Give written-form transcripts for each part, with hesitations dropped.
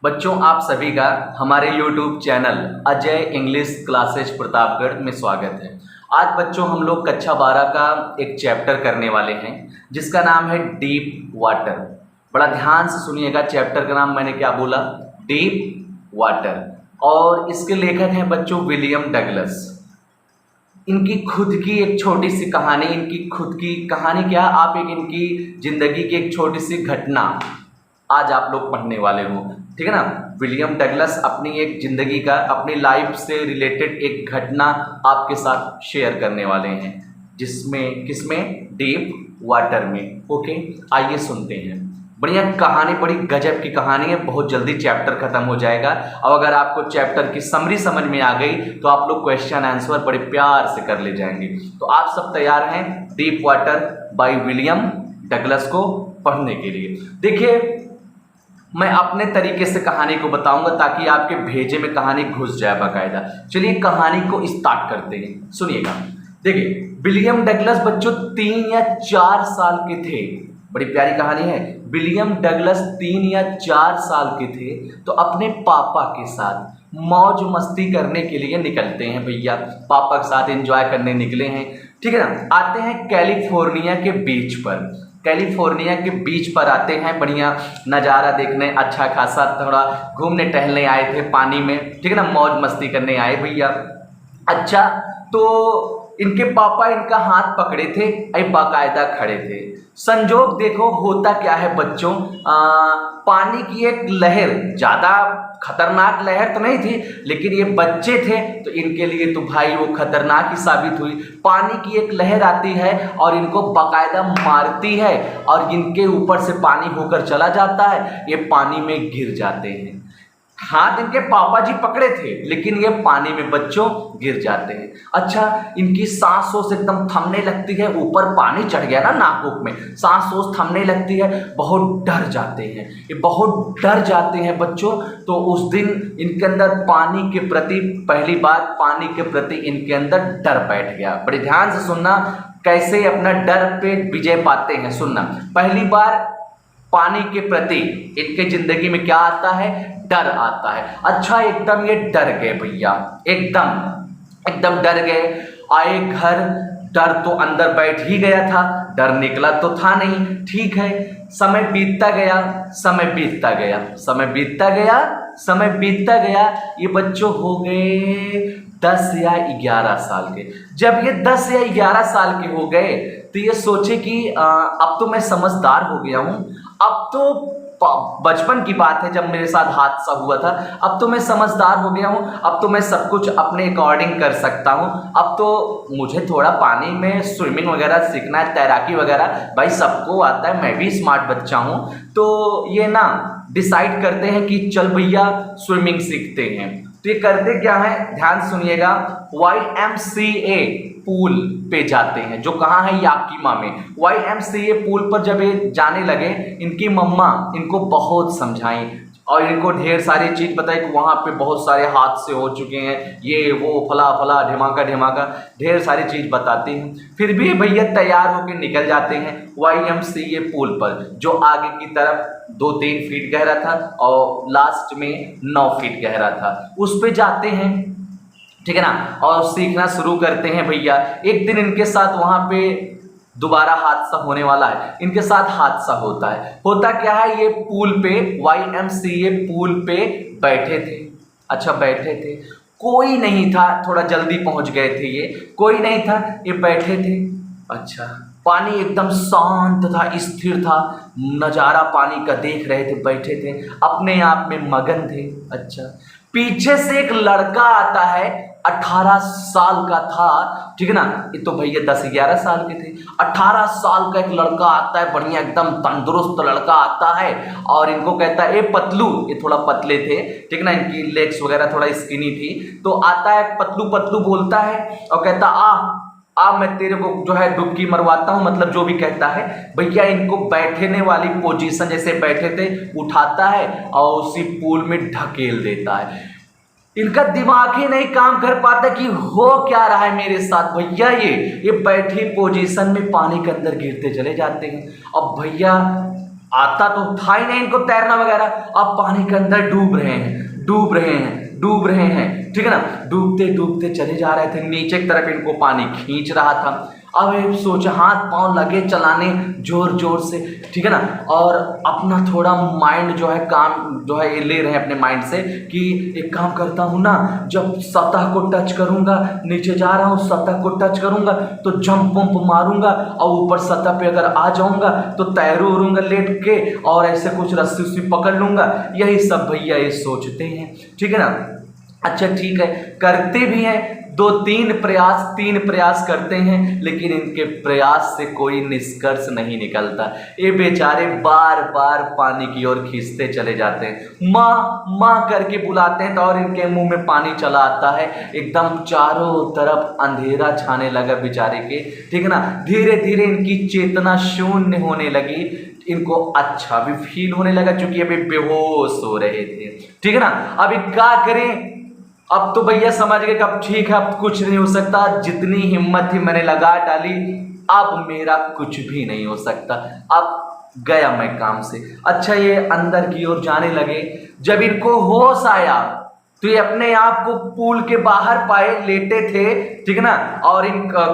बच्चों, आप सभी का हमारे YouTube channel Ajay English classes Pratapgarh में स्वागत है। आज बच्चों हम लोग कक्षा 12 का एक चैप्टर करने वाले हैं जिसका नाम है डीप वाटर। बड़ा ध्यान से सुनिएगा, चैप्टर का नाम मैंने क्या बोला? Deep water. और इसके लेखक हैं बच्चों विलियम डगलस। इनकी खुद की एक छोटी सी कहानी, इनकी खुद की कहानी क्या, आप एक इनकी जिंदगी की एक छोटी सी घटना आज आप लोग पढ़ने वाले हो, ठीक है ना। विलियम डगलस अपनी एक जिंदगी का, अपनी लाइफ से रिलेटेड एक घटना आपके साथ शेयर करने वाले हैं, जिसमें किसमें? डीप वाटर में। ओके, आइए सुनते हैं। बढ़िया कहानी, बड़ी गजब की कहानी है। बहुत जल्दी चैप्टर खत्म हो जाएगा। अब अगर आपको चैप्टर की समरी समझ में आ गई तो आप लोग क्वेश्चन आंसर बड़े प्यार से कर ले जाएंगे। तो आप सब तैयार हैं deep water by William Douglas को पढ़ने के लिए? देखिए, मैं अपने तरीके से कहानी को बताऊंगा ताकि आपके भेजे में कहानी घुस जाए बाकायदा। चलिए कहानी को स्टार्ट करते हैं, सुनिएगा। देखिए, विलियम डगलस बच्चों 3 या 4 साल के थे। बड़ी प्यारी कहानी है। विलियम डगलस 3 या 4 साल के थे तो अपने पापा के साथ मौज मस्ती करने के लिए निकलते हैं। भैया पापा के साथ एंजॉय करने निकले हैं, ठीक है ना। आते हैं कैलिफोर्निया के बीच पर। कैलिफोर्निया के बीच पर आते हैं, बढ़िया नज़ारा देखने, अच्छा खासा थोड़ा घूमने टहलने आए थे पानी में, ठीक है ना, मौज मस्ती करने आए भैया। अच्छा, तो इनके पापा इनका हाथ पकड़े थे, बाकायदा खड़े थे। संजोग देखो होता क्या है बच्चों, पानी की एक लहर, ज़्यादा खतरनाक लहर तो नहीं थी, लेकिन ये बच्चे थे तो इनके लिए तो भाई वो खतरनाक ही साबित हुई। पानी की एक लहर आती है और इनको बाकायदा मारती है और इनके ऊपर से पानी होकर चला जाता है, ये पानी में गिर जाते हैं। हाथ इनके पापा जी पकड़े थे लेकिन ये पानी में बच्चों गिर जाते हैं। अच्छा, इनकी सांस ओस एकदम थमने लगती है, ऊपर पानी चढ़ गया ना नाक में, सांस ओस थमने लगती है, बहुत डर जाते हैं, ये बहुत डर जाते हैं बच्चों। तो उस दिन इनके अंदर पानी के प्रति, पहली बार पानी के प्रति इनके अंदर डर बैठ गया। बड़े ध्यान से सुनना, कैसे अपना डर पे विजय पाते हैं, सुनना। पहली बार पानी के प्रति इनके जिंदगी में क्या आता है? डर आता है। अच्छा, एकदम ये डर गए भैया, एकदम डर गए। आए घर, डर तो अंदर बैठ ही गया था, डर निकला तो था नहीं। ठीक है, समय बीतता गया, ये बच्चों हो गए 10 या 11 साल के। जब ये 10 या 11 साल के हो गए तो ये सोचे कि अब तो मैं समझदार हो गया हूँ, अब तो बचपन की बात है जब मेरे साथ हादसा हुआ था, अब तो मैं समझदार हो गया हूँ, अब तो मैं सब कुछ अपने अकॉर्डिंग कर सकता हूँ। अब तो मुझे थोड़ा पानी में स्विमिंग वगैरह सीखना है, तैराकी वगैरह भाई सबको आता है, मैं भी स्मार्ट बच्चा हूँ। तो ये ना डिसाइड करते हैं कि चल भैया स्विमिंग सीखते हैं। तो ये करते क्या है, ध्यान सुनिएगा, YMCA पूल पे जाते हैं, जो कहाँ है? याकीमा में। YMCA पूल पर जब ये जाने लगे, इनकी मम्मा इनको बहुत समझाई और इनको ढेर सारी चीज़ बताई कि वहाँ पे बहुत सारे हादसे हो चुके हैं, ये वो फला फला ढिमाका, ढेर सारी चीज़ बताती हैं। फिर भी भैया तैयार होकर निकल जाते हैं YMCA पूल पर, जो आगे की तरफ 2-3 फीट गहरा था और लास्ट में 9 फीट गहरा था। उस पे जाते हैं, ठीक है ना, और सीखना शुरू करते हैं भैया। एक दिन इनके साथ वहाँ पे दोबारा हादसा होने वाला है, इनके साथ हादसा होता है। होता क्या है, ये पूल पे, YMCA पूल पे बैठे थे। अच्छा, बैठे थे, कोई नहीं था, थोड़ा जल्दी पहुंच गए थे ये, कोई नहीं था, ये बैठे थे। अच्छा, पानी एकदम शांत था, स्थिर था, नज़ारा पानी का देख रहे थे, बैठे थे, अपने आप में मगन थे। अच्छा, पीछे से एक लड़का आता है, 18 साल का था, ठीक है ना, ये तो भैया 10-11 साल के थे। 18 साल का एक लड़का आता है, बढ़िया एकदम तंदुरुस्त लड़का आता है और इनको कहता है, ए पतलू, ये थोड़ा पतले थे, ठीक ना, इनकी लेग्स वगैरह थोड़ा स्किनी थी। तो आता है, पतलू पतलू बोलता है और कहता, आ मैं तेरे को जो है डुबकी मरवाता हूँ, मतलब जो भी कहता है भैया। इनको बैठने वाली पोजीशन जैसे बैठे थे उठाता है और उसी पूल में ढकेल देता है। इनका दिमाग ही नहीं काम कर पाता कि हो क्या रहा है मेरे साथ भैया। ये बैठी पोजीशन में पानी के अंदर गिरते चले जाते हैं। अब भैया आता तो था ही नहीं इनको तैरना वगैरह। अब पानी के अंदर डूब रहे हैं, डूब रहे हैं, डूब रहे हैं, ठीक है ना। डूबते डूबते चले जा रहे थे, नीचे की तरफ इनको पानी खींच रहा था। अब ये सोचा, हाथ पांव लगे चलाने जोर जोर से, ठीक है ना। और अपना थोड़ा माइंड जो है काम जो है ये ले रहे हैं अपने माइंड से कि एक काम करता हूँ ना, जब सतह को टच करूंगा, नीचे जा रहा हूँ सतह को टच करूंगा तो जंप वंप मारूंगा और ऊपर सतह पे अगर आ जाऊंगा तो तैरूंगा लेट के और ऐसे कुछ रस्सी उस्सी पकड़ लूंगा। यही सब भैया ये सोचते हैं, ठीक है ना। अच्छा ठीक है, करते भी हैं, तीन प्रयास करते हैं, लेकिन इनके प्रयास से कोई निष्कर्ष नहीं निकलता। ये बेचारे बार बार पानी की ओर खींचते चले जाते हैं, माँ माँ करके बुलाते हैं तो और इनके मुंह में पानी चला आता है। एकदम चारों तरफ अंधेरा छाने लगा बेचारे के, ठीक है ना। धीरे धीरे इनकी चेतना शून्य होने लगी, इनको अच्छा भी फील होने लगा क्योंकि अभी बेहोश हो रहे थे, ठीक है ना। अभी क्या करें, अब तो भैया समझ गए कि अब ठीक है, अब कुछ नहीं हो सकता, जितनी हिम्मत थी मैंने लगा डाली, अब मेरा कुछ भी नहीं हो सकता, अब गया मैं काम से। अच्छा ये अंदर की ओर जाने लगे, जब इनको होश आया तो ये अपने आप को पूल के बाहर पाए, लेटे थे, ठीक है ना। और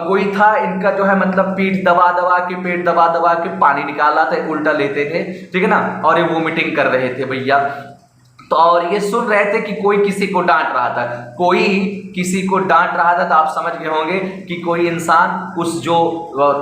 कोई था इनका जो है मतलब पीठ दबा दबा के, पेट दबा दबा के पानी निकाला था, उल्टा लेते थे, ठीक है ना। और ये वोमिटिंग कर रहे थे भैया। तो और ये सुन रहे थे कि कोई किसी को डांट रहा था, कोई किसी को डांट रहा था। तो आप समझ गए होंगे कि कोई इंसान उस जो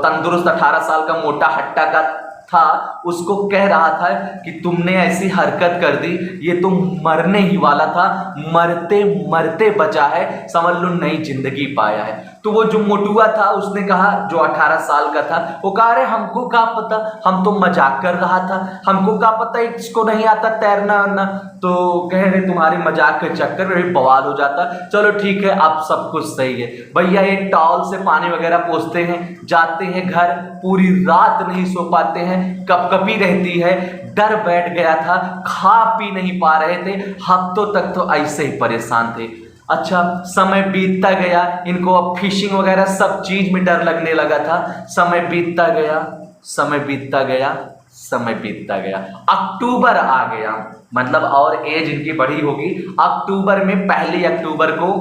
तंदुरुस्त 18 साल का मोटा हट्टा का था उसको कह रहा था कि तुमने ऐसी हरकत कर दी, ये तो मरने ही वाला था, मरते मरते बचा है, समझ लो नई जिंदगी पाया है। तो वो जो मोटुआ था उसने कहा, जो 18 साल का था, वो कहा अरे हमको क्या पता, हम तो मजाक कर रहा था, हमको क्या पता इसको नहीं आता तैरना वरना। तो कह रहे तुम्हारे मजाक के चक्कर में भी बवाल हो जाता। चलो ठीक है, अब सब कुछ सही है। भैया एक टॉवल से पानी वगैरह पोंछते हैं, जाते हैं घर, पूरी रात नहीं सो पाते हैं, कपकपी रहती है, डर बैठ गया था, खा पी नहीं पा रहे थे, हफ्तों तक तो ऐसे ही परेशान थे। अच्छा समय बीतता गया, इनको अब फिशिंग वगैरह सब चीज में डर लगने लगा था। समय बीतता गया, समय बीतता गया, समय बीतता गया, अक्टूबर आ गया, मतलब और एज इनकी बढ़ी होगी। अक्टूबर में 1 अक्टूबर को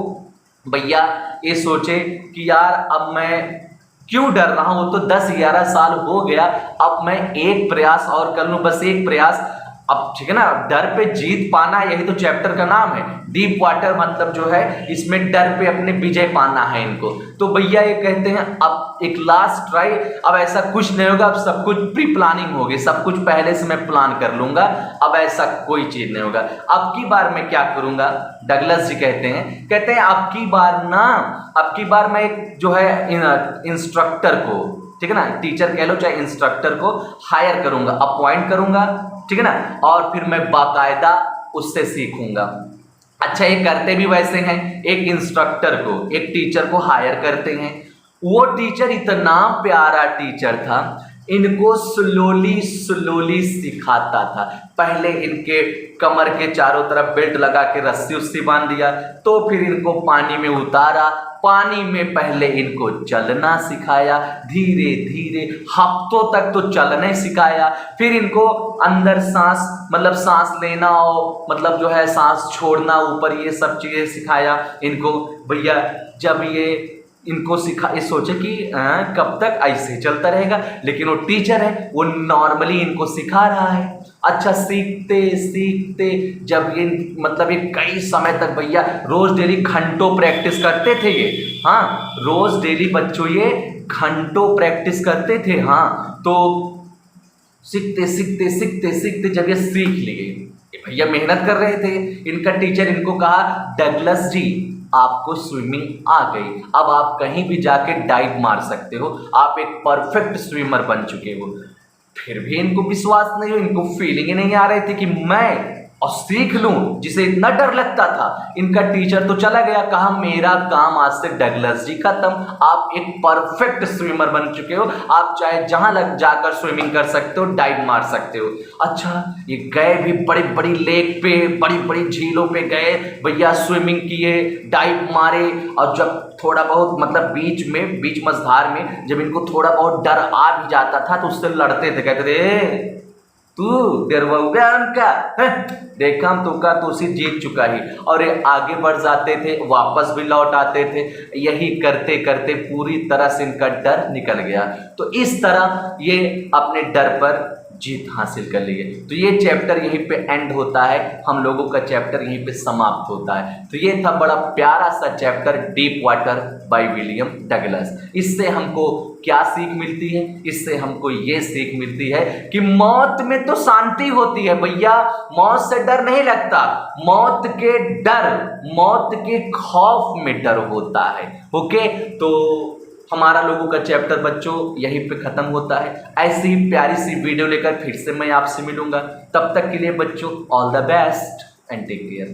भैया ये सोचे कि यार अब मैं क्यों डर रहा हूं, तो 10-11 साल हो गया, अब मैं एक प्रयास और कर लूं, बस एक प्रयास। अब ठीक है ना, डर पे जीत पाना, यही तो चैप्टर का नाम है, डीप वाटर, मतलब जो है इसमें डर पे अपने विजय पाना है इनको। तो भैया ये कहते हैं अब एक लास्ट ट्राई, अब ऐसा कुछ नहीं होगा, अब सब कुछ प्री प्लानिंग होगी, सब कुछ पहले से मैं प्लान कर लूंगा, अब ऐसा कोई चीज नहीं होगा। अब की बार मैं क्या करूंगा, डगलस जी कहते हैं अब की बार ना, अब की बार मैं एक जो है इंस्ट्रक्टर को, ठीक है ना, टीचर कह लो चाहे इंस्ट्रक्टर को हायर करूंगा, अपॉइंट करूंगा, ठीक है ना, और फिर मैं बाकायदा उससे सीखूंगा। अच्छा ये करते भी वैसे हैं, एक इंस्ट्रक्टर को, एक टीचर को हायर करते हैं। वो टीचर इतना प्यारा टीचर था, इनको स्लोली स्लोली सिखाता था। पहले इनके कमर के चारों तरफ बेल्ट लगा के रस्सी उस्सी बांध दिया, तो फिर इनको पानी में उतारा, पानी में पहले इनको चलना सिखाया, धीरे धीरे हफ्तों तक तो चलने सिखाया, फिर इनको अंदर सांस मतलब सांस लेना और मतलब जो है सांस छोड़ना ऊपर, ये सब चीजें सिखाया इनको। भैया जब ये इनको सिखा, ये सोचे कि कब तक ऐसे चलता रहेगा, लेकिन वो टीचर है, वो नॉर्मली इनको सिखा रहा है। अच्छा सीखते सीखते जब ये मतलब ये कई समय तक भैया रोज डेली घंटों प्रैक्टिस करते थे ये, हाँ रोज डेली बच्चों ये घंटों प्रैक्टिस करते थे। हाँ तो सीखते सीखते सीखते सीखते जब ये सीख लिए, भैया मेहनत कर रहे थे, इनका टीचर इनको कहा डगलस जी आपको स्विमिंग आ गई, अब आप कहीं भी जाके डाइव मार सकते हो, आप एक परफेक्ट स्विमर बन चुके हो। फिर भी इनको विश्वास नहीं हो, इनको फीलिंग ही नहीं आ रही थी कि मैं और सीख लूं, जिसे इतना डर लगता था। इनका टीचर तो चला गया, कहा मेरा काम आज से डगलस जी खत्म, आप एक परफेक्ट स्विमर बन चुके हो, आप चाहे जहां लग जाकर स्विमिंग कर सकते हो, डाइव मार सकते हो। अच्छा ये गए भी बड़ी बड़ी लेक पे, बड़ी बड़ी झीलों पे गए भैया, स्विमिंग किए, डाइव मारे, और जब थोड़ा बहुत मतलब बीच मझधार में जब इनको थोड़ा बहुत डर आ भी जाता था तो उससे लड़ते थे, कहते थे तू डरवाऊगा उनका? देखा हम तो का तो उसे जीत चुका ही। और ये आगे बढ़ जाते थे, वापस भी लौट आते थे। यही करते करते पूरी तरह से इनका डर निकल गया। तो इस तरह ये अपने डर पर जीत हासिल कर लिए। तो ये चैप्टर यहीं पे एंड होता है, हम लोगों का चैप्टर यहीं पे समाप्त होता है। तो ये था बड़ा प्यारा सा chapter deep water by William Douglas. इससे हमको क्या सीख मिलती है? इससे हमको ये सीख मिलती है कि मौत में तो शांति होती है भैया, मौत से डर नहीं लगता। मौत के डर, मौत के खौफ में डर होता है। ओके, तो हमारा लोगों का चैप्टर बच्चों यहीं पे खत्म होता है। ऐसी ही प्यारी सी वीडियो लेकर फिर से मैं आपसे मिलूंगा। तब तक के लिए बच्चों all the best and take care.